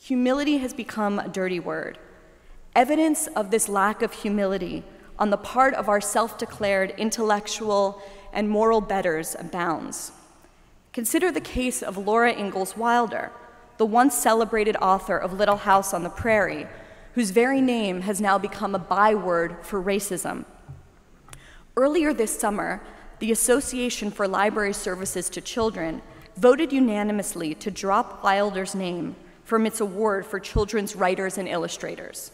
Humility has become a dirty word. Evidence of this lack of humility on the part of our self-declared intellectual and moral betters abounds. Consider the case of Laura Ingalls Wilder, the once celebrated author of Little House on the Prairie, whose very name has now become a byword for racism. Earlier this summer, the Association for Library Services to Children voted unanimously to drop Wilder's name from its award for children's writers and illustrators.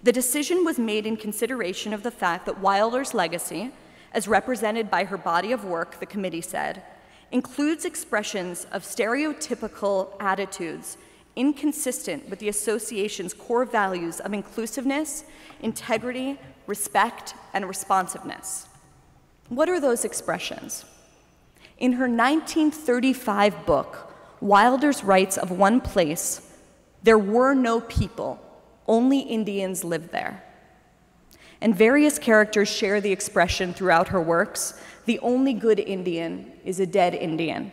The decision was made in consideration of the fact that Wilder's legacy, as represented by her body of work, the committee said, includes expressions of stereotypical attitudes inconsistent with the association's core values of inclusiveness, integrity, respect, and responsiveness. What are those expressions? In her 1935 book, Wilder's writes of one place, "There were no people, only Indians lived there." And various characters share the expression throughout her works, "The only good Indian is a dead Indian."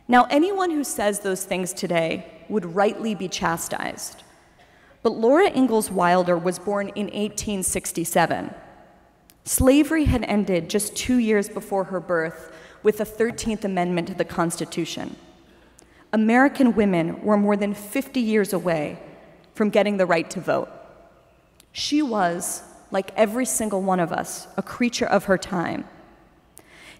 Now, anyone who says those things today would rightly be chastised. But Laura Ingalls Wilder was born in 1867. Slavery had ended just 2 years before her birth with the 13th Amendment to the Constitution. American women were more than 50 years away from getting the right to vote. She was, like every single one of us, a creature of her time.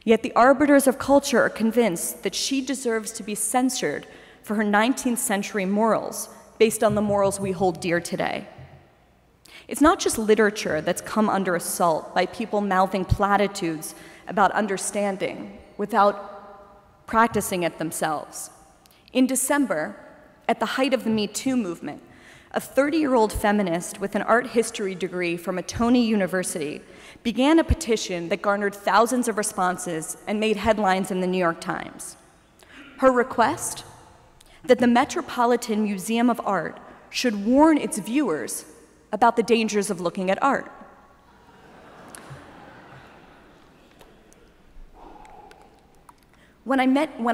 Yet the arbiters of culture are convinced that she deserves to be censored for her 19th century morals based on the morals we hold dear today. It's not just literature that's come under assault by people mouthing platitudes about understanding without practicing it themselves. In December, at the height of the Me Too movement, a 30-year-old feminist with an art history degree from a Tony University began a petition that garnered thousands of responses and made headlines in the New York Times. Her request? That the Metropolitan Museum of Art should warn its viewers about the dangers of looking at art. When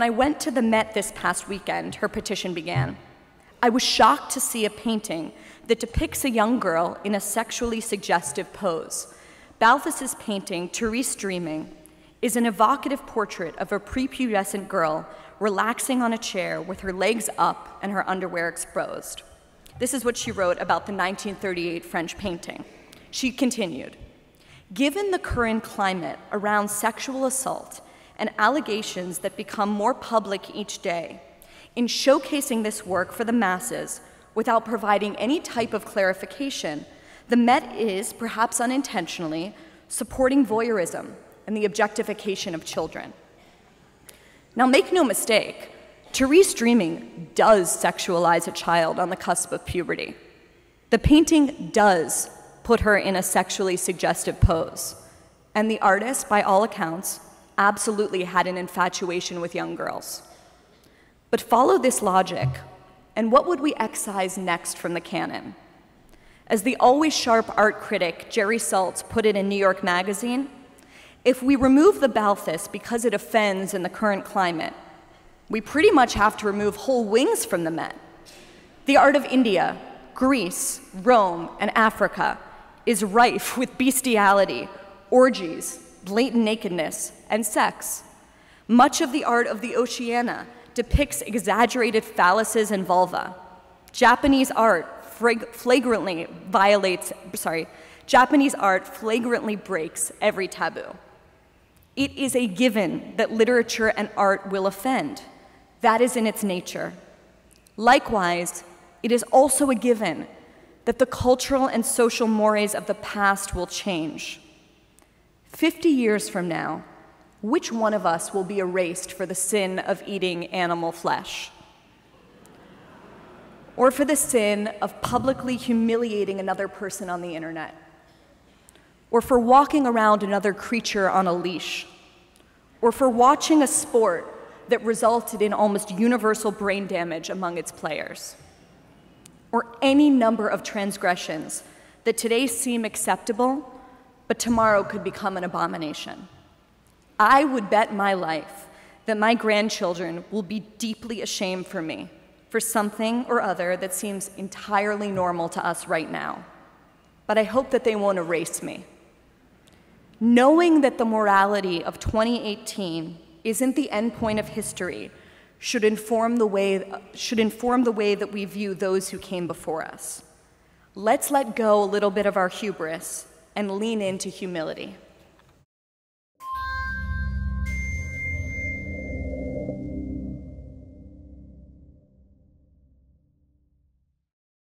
I went to the Met this past weekend, her petition began. I was shocked to see a painting that depicts a young girl in a sexually suggestive pose. Balthus's painting, Therese Dreaming, is an evocative portrait of a prepubescent girl relaxing on a chair with her legs up and her underwear exposed. This is what she wrote about the 1938 French painting. She continued, "Given the current climate around sexual assault and allegations that become more public each day, in showcasing this work for the masses without providing any type of clarification, the Met is, perhaps unintentionally, supporting voyeurism and the objectification of children." Now, make no mistake, Therese Dreaming does sexualize a child on the cusp of puberty. The painting does put her in a sexually suggestive pose, and the artist, by all accounts, absolutely had an infatuation with young girls. But follow this logic, and what would we excise next from the canon? As the always sharp art critic Jerry Saltz put it in New York Magazine, if we remove the Balthus because it offends in the current climate, we pretty much have to remove whole wings from the Met. The art of India, Greece, Rome, and Africa is rife with bestiality, orgies, blatant nakedness, and sex. Much of the art of the Oceania depicts exaggerated phalluses and vulva. Japanese art flagrantly breaks every taboo. It is a given that literature and art will offend. That is in its nature. Likewise, it is also a given that the cultural and social mores of the past will change. 50 years from now, which one of us will be erased for the sin of eating animal flesh? Or for the sin of publicly humiliating another person on the internet? Or for walking around another creature on a leash? Or for watching a sport that resulted in almost universal brain damage among its players? Or any number of transgressions that today seem acceptable, but tomorrow could become an abomination? I would bet my life that my grandchildren will be deeply ashamed for for something or other that seems entirely normal to us right now. But I hope that they won't erase me. Knowing that the morality of 2018 isn't the end point of history should inform the way that we view those who came before us. Let's let go a little bit of our hubris and lean into humility.